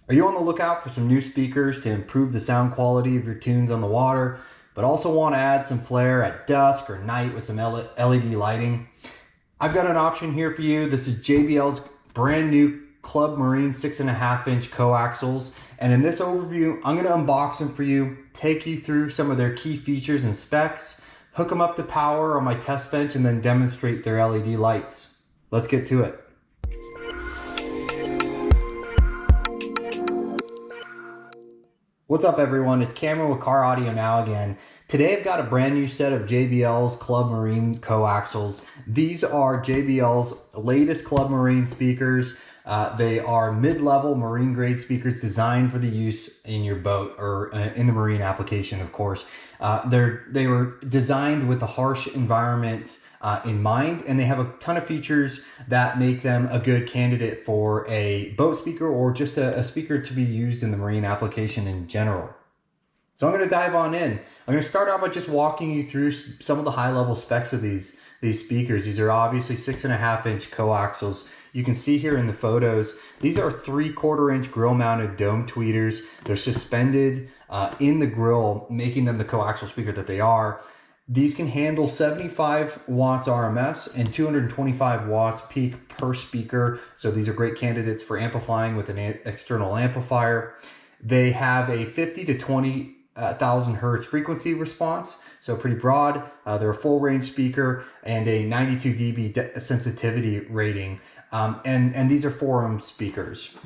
Are you on the lookout for some new speakers to improve the sound quality of your tunes on the water, but also want to add some flair at dusk or night with some LED lighting? I've got an option here for you. This is JBL's brand new Club Marine 6.5-inch coaxials. And in this overview, I'm going to unbox them for you, take you through some of their key features and specs, hook them up to power on my test bench, and then demonstrate their LED lights. Let's get to it. What's up everyone, it's Cameron with Car Audio Now again. Today I've got a brand new set of JBL's Club Marine coaxials. These are JBL's latest Club Marine speakers. They are mid-level marine grade speakers designed for the use in your boat or in the marine application, of course. They were designed with the harsh environment in mind, and they have a ton of features that make them a good candidate for a boat speaker or just a speaker to be used in the marine application in general. So I'm going to dive on in. I'm going to start out by just walking you through some of the high-level specs of these speakers. These are obviously 6.5-inch coaxials. You can see here in the photos, these are 3/4-inch grill-mounted dome tweeters. They're suspended in the grill, making them the coaxial speaker that they are. These can handle 75 watts RMS and 225 watts peak per speaker. So these are great candidates for amplifying with an external amplifier. They have a 50 to 20,000 hertz frequency response, so pretty broad. They're a full range speaker and a 92 dB sensitivity rating. And these are 4-ohm speakers.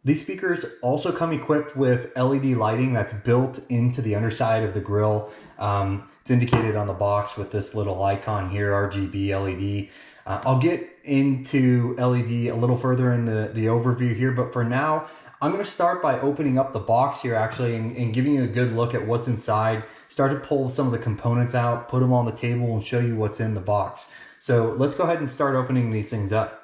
These speakers also come equipped with LED lighting that's built into the underside of the grill. It's indicated on the box with this little icon here, RGB LED. I'll get into LED a little further in the overview here, but for now, I'm going to start by opening up the box here actually and giving you a good look at what's inside. Start to pull some of the components out, put them on the table, and show you what's in the box. So let's go ahead and start opening these things up.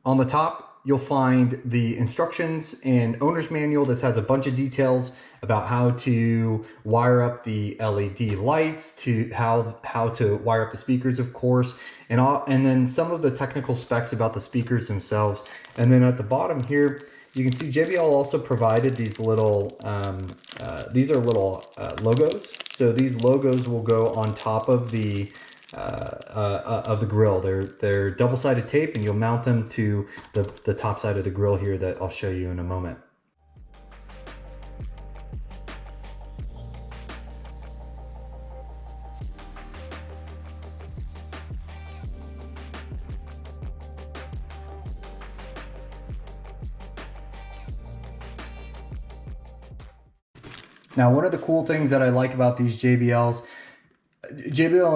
On the top, you'll find the instructions and owner's manual. This has a bunch of details about how to wire up the LED lights, to how to wire up the speakers, of course, and then some of the technical specs about the speakers themselves. And then at the bottom here, you can see JBL also provided these little logos. So these logos will go on top of the grill. They're double-sided tape, and you'll mount them to the top side of the grill here that I'll show you in a moment. Now, one of the cool things that I like about these JBL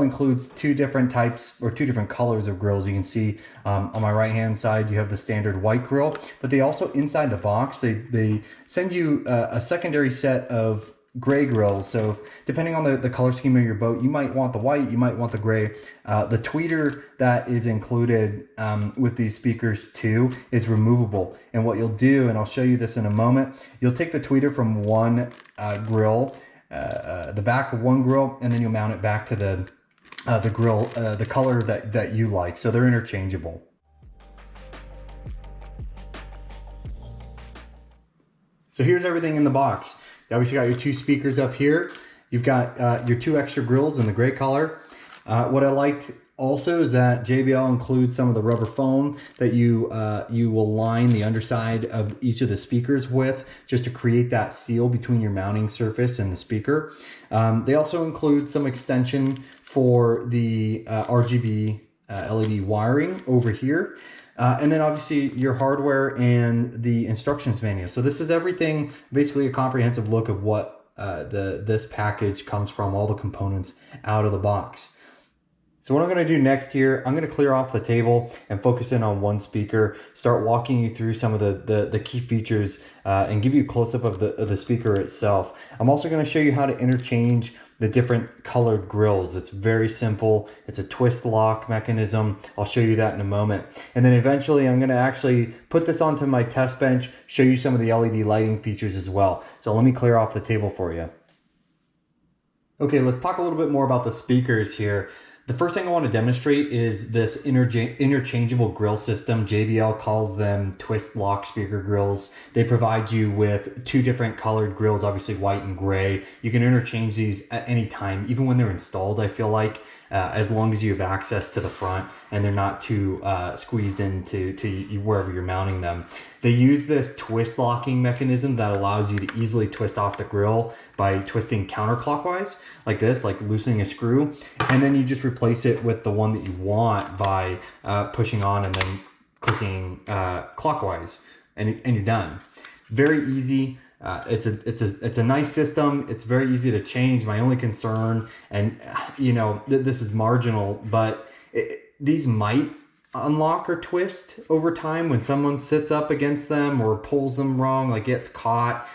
includes two different types or two different colors of grills. You can see on my right hand side you have the standard white grill, but they also, inside the box, they send you a secondary set of gray grills. So depending on the color scheme of your boat, you might want the white, you might want the gray. The tweeter that is included with these speakers too is removable, and what you'll do, and I'll show you this in a moment, you'll take the tweeter from one grill, the back of one grill, and then you'll mount it back to the grill, the color that you like. So they're interchangeable. So here's everything in the box. You obviously got your two speakers up here. You've got your two extra grills in the gray color. What I liked also is that JBL includes some of the rubber foam that you will line the underside of each of the speakers with, just to create that seal between your mounting surface and the speaker. They also include some extension for the RGB LED wiring over here. And then obviously your hardware and the instructions manual. So this is everything, basically a comprehensive look of what this package comes from, all the components out of the box. So what I'm going to do next here, I'm going to clear off the table and focus in on one speaker, start walking you through some of the key features and give you a close-up of the speaker itself. I'm also going to show you how to interchange the different colored grills. It's very simple. It's a twist lock mechanism. I'll show you that in a moment. And then eventually I'm going to actually put this onto my test bench, show you some of the LED lighting features as well. So let me clear off the table for you. Okay, let's talk a little bit more about the speakers here. The first thing I want to demonstrate is this interchangeable grill system. JBL calls them twist lock speaker grills. They provide you with two different colored grills, obviously white and gray. You can interchange these at any time, even when they're installed, I feel like, as long as you have access to the front and they're not too squeezed into wherever you're mounting them. They use this twist locking mechanism that allows you to easily twist off the grill by twisting counterclockwise like this, like loosening a screw. And then you just replace it with the one that you want by pushing on and then clicking clockwise, and you're done. Very easy. It's a nice system. It's very easy to change. My only concern, and this is marginal, but these might unlock or twist over time when someone sits up against them or pulls them wrong, like gets caught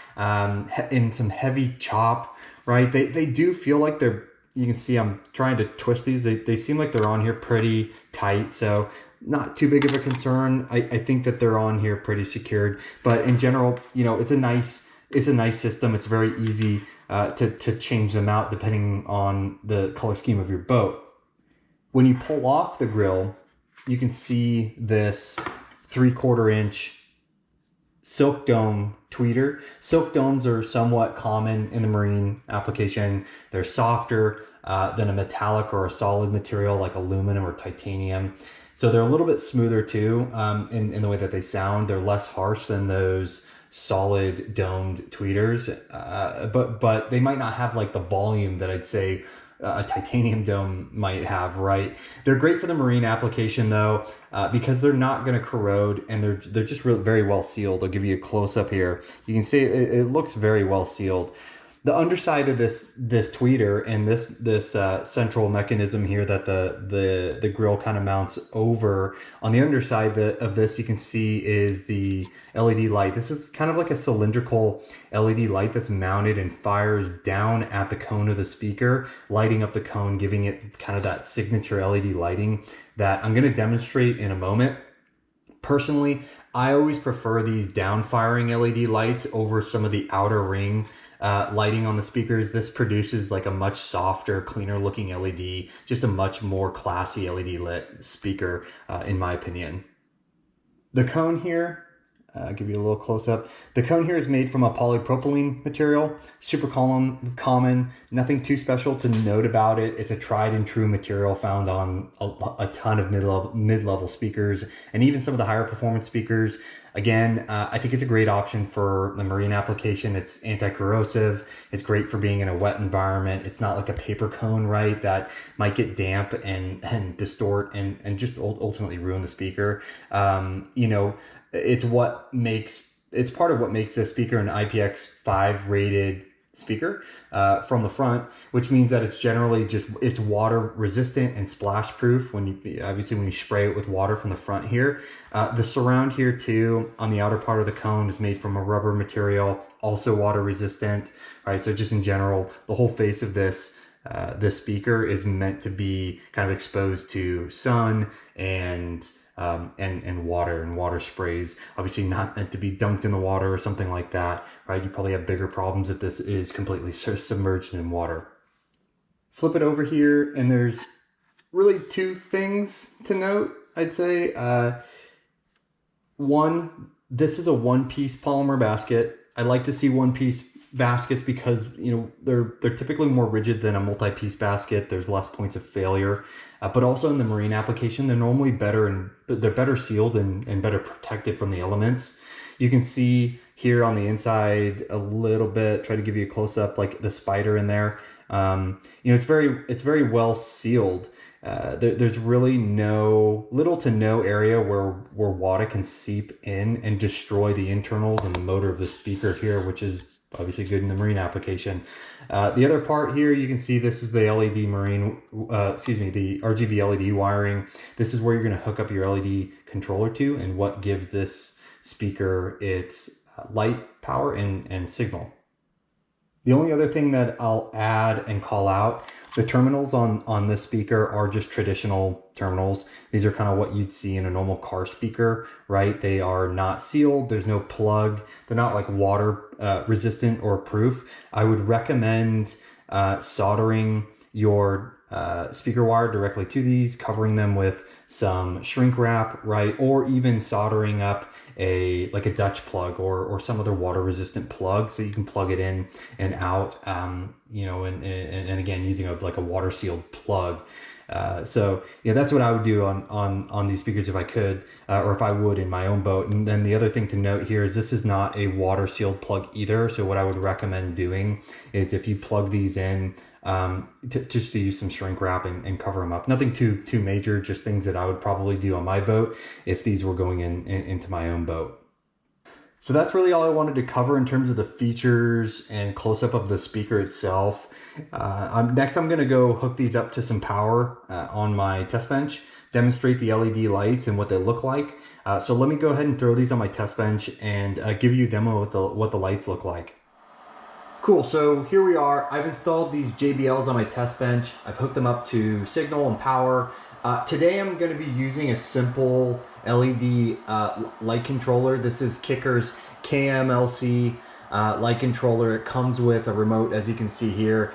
in some heavy chop, right? They do feel like they're, you can see I'm trying to twist these. They seem like they're on here pretty tight. So not too big of a concern. I think that they're on here pretty secured, but in general, it's a nice system. It's very easy to change them out depending on the color scheme of your boat. When you pull off the grill, you can see this 3/4 inch silk dome tweeter. Silk domes are somewhat common in the marine application. They're softer than a metallic or a solid material like aluminum or titanium. So they're a little bit smoother too in the way that they sound. They're less harsh than those solid domed tweeters, but they might not have like the volume that I'd say a titanium dome might have, right? They're great for the marine application though, because they're not going to corrode, and they're just very well sealed. I'll give you a close up here. You can see it looks very well sealed. The underside of this tweeter and this central mechanism here that the grill kind of mounts over, on the underside of this you can see is the LED light. This is kind of like a cylindrical LED light that's mounted and fires down at the cone of the speaker, lighting up the cone, giving it kind of that signature LED lighting that I'm going to demonstrate in a moment. Personally, I always prefer these down firing LED lights over some of the outer ring lighting on the speakers. This produces like a much softer, cleaner looking LED, just a much more classy LED lit speaker, in my opinion. The cone here, I'll give you a little close up. The cone here is made from a polypropylene material, super common, nothing too special to note about it. It's a tried and true material found on a ton of mid-level speakers and even some of the higher performance speakers. Again, I think it's a great option for the marine application. It's anti-corrosive. It's great for being in a wet environment. It's not like a paper cone, right, that might get damp and distort and just ultimately ruin the speaker. It's part of what makes this speaker an IPX5 rated speaker from the front, which means that it's water resistant and splash proof when you spray it with water from the front here. The surround here too on the outer part of the cone is made from a rubber material, also water resistant, right? So just in general, the whole face of this speaker is meant to be kind of exposed to sun and water and water sprays. Obviously not meant to be dunked in the water or something like that, right? You probably have bigger problems if this is completely submerged in water. Flip it over here, and there's really two things to note, I'd say. One, this is a one-piece polymer basket. I like to see one-piece baskets because they're typically more rigid than a multi-piece basket. There's less points of failure, but also in the marine application, they're normally they're better sealed and better protected from the elements. You can see here on the inside a little bit. Try to give you a close up, like the spider in there. It's very well sealed. There's really little to no area where water can seep in and destroy the internals and the motor of the speaker here, which is obviously good in the marine application. The other part here, you can see this is the the RGB LED wiring. This is where you're going to hook up your LED controller to, and what gives this speaker its light, power, and signal. The only other thing that I'll add and call out, the terminals on this speaker are just traditional terminals. These are kind of what you'd see in a normal car speaker, right? They are not sealed. There's no plug. They're not like water resistant or proof. I would recommend soldering your speaker wire directly to these, covering them with some shrink wrap, right? Or even soldering up like a Dutch plug or some other water resistant plug, so you can plug it in and out, you know, and again, using like a water sealed plug. So yeah, that's what I would do on these speakers if I could, or if I would in my own boat. And then the other thing to note here is this is not a water sealed plug either. So what I would recommend doing is if you plug these in, just to use some shrink wrap and cover them up. Nothing too major, just things that I would probably do on my boat if these were going into my own boat. So that's really all I wanted to cover in terms of the features and close-up of the speaker itself. Next, I'm going to go hook these up to some power on my test bench, demonstrate the LED lights and what they look like. So let me go ahead and throw these on my test bench and give you a demo of what the lights look like. Cool, so here we are. I've installed these JBLs on my test bench. I've hooked them up to signal and power. Today I'm going to be using a simple LED light controller. This is Kicker's KMLC light controller. It comes with a remote, as you can see here.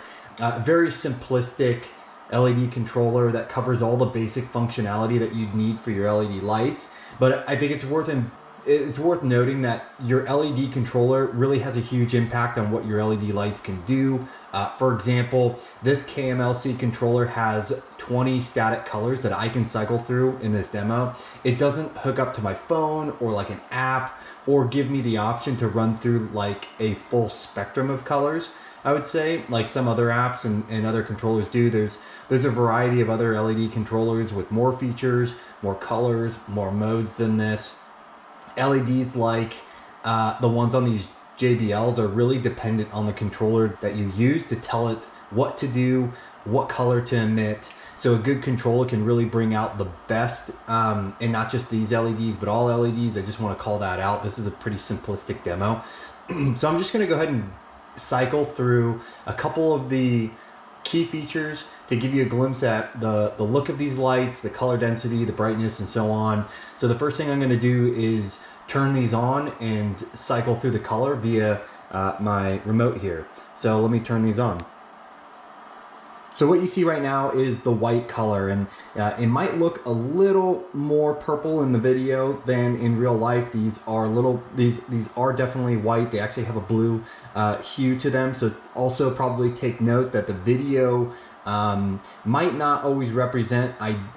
Very simplistic LED controller that covers all the basic functionality that you'd need for your LED lights. But I think it's worth noting that your LED controller really has a huge impact on what your LED lights can do. For example, this KMLC controller has 20 static colors that I can cycle through in this demo. It doesn't hook up to my phone or like an app or give me the option to run through like a full spectrum of colors, I would say, like some other apps and other controllers do. There's a variety of other LED controllers with more features, more colors, more modes than this. LEDs like the ones on these JBLs are really dependent on the controller that you use to tell it what to do, what color to emit. So a good controller can really bring out the best, and not just these LEDs, but all LEDs. I just want to call that out. This is a pretty simplistic demo. So I'm just going to go ahead and cycle through a couple of the key features to give you a glimpse at the look of these lights, the color density, the brightness, and so on. So the first thing I'm going to do is turn these on and cycle through the color via my remote here. So let me turn these on. So what you see right now is the white color, and it might look a little more purple in the video than in real life. These are definitely white. They actually have a blue hue to them. So also probably take note that the video might not always represent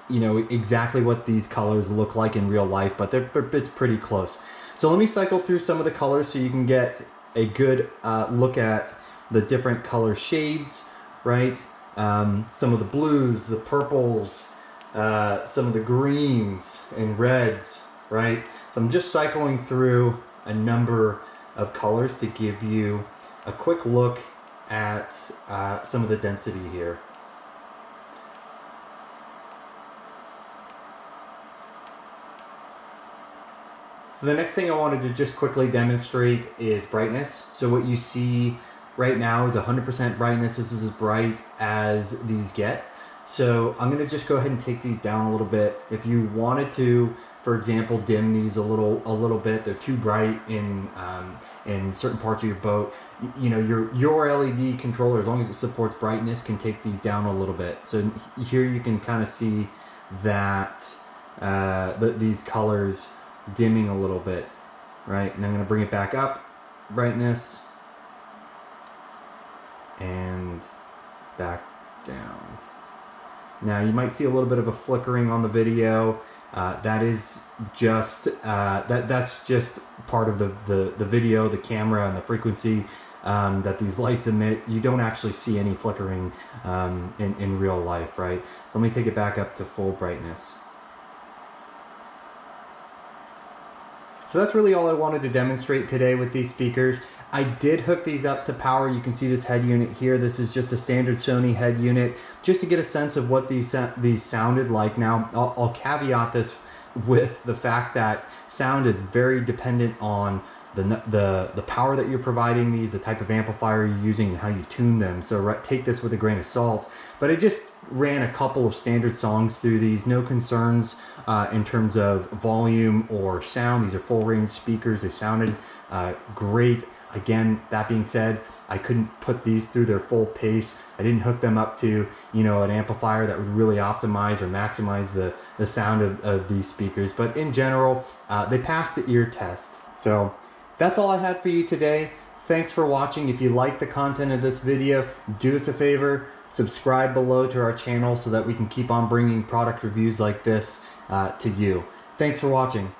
exactly what these colors look like in real life, but it's pretty close. So let me cycle through some of the colors so you can get a good look at the different color shades, right? Some of the blues, the purples, some of the greens and reds, right? So I'm just cycling through a number of colors to give you a quick look at some of the density here. So the next thing I wanted to just quickly demonstrate is brightness. So what you see right now is 100% brightness. This is as bright as these get. So I'm gonna just go ahead and take these down a little bit. If you wanted to, for example, dim these a little bit, they're too bright in certain parts of your boat. You know, your LED controller, as long as it supports brightness, can take these down a little bit. So here you can kind of see that these colors dimming a little bit, right? And I'm gonna bring it back up, brightness, and back down. Now you might see a little bit of a flickering on the video. That is just that's just part of the video, the camera, and the frequency that these lights emit. You don't actually see any flickering in real life, right? So let me take it back up to full brightness. So that's really all I wanted to demonstrate today with these speakers. I did hook these up to power. You can see this head unit here. This is just a standard Sony head unit, just to get a sense of what these sounded like. Now, I'll caveat this with the fact that sound is very dependent on the power that you're providing these, the type of amplifier you're using, and how you tune them. So take this with a grain of salt. But I just ran a couple of standard songs through these. No concerns in terms of volume or sound. These are full range speakers. They sounded great. Again, that being said, I couldn't put these through their full pace. I didn't hook them up to, an amplifier that would really optimize or maximize the sound of these speakers. But in general, they passed the ear test. So that's all I had for you today. Thanks for watching. If you like the content of this video, do us a favor, subscribe below to our channel so that we can keep on bringing product reviews like this to you. Thanks for watching.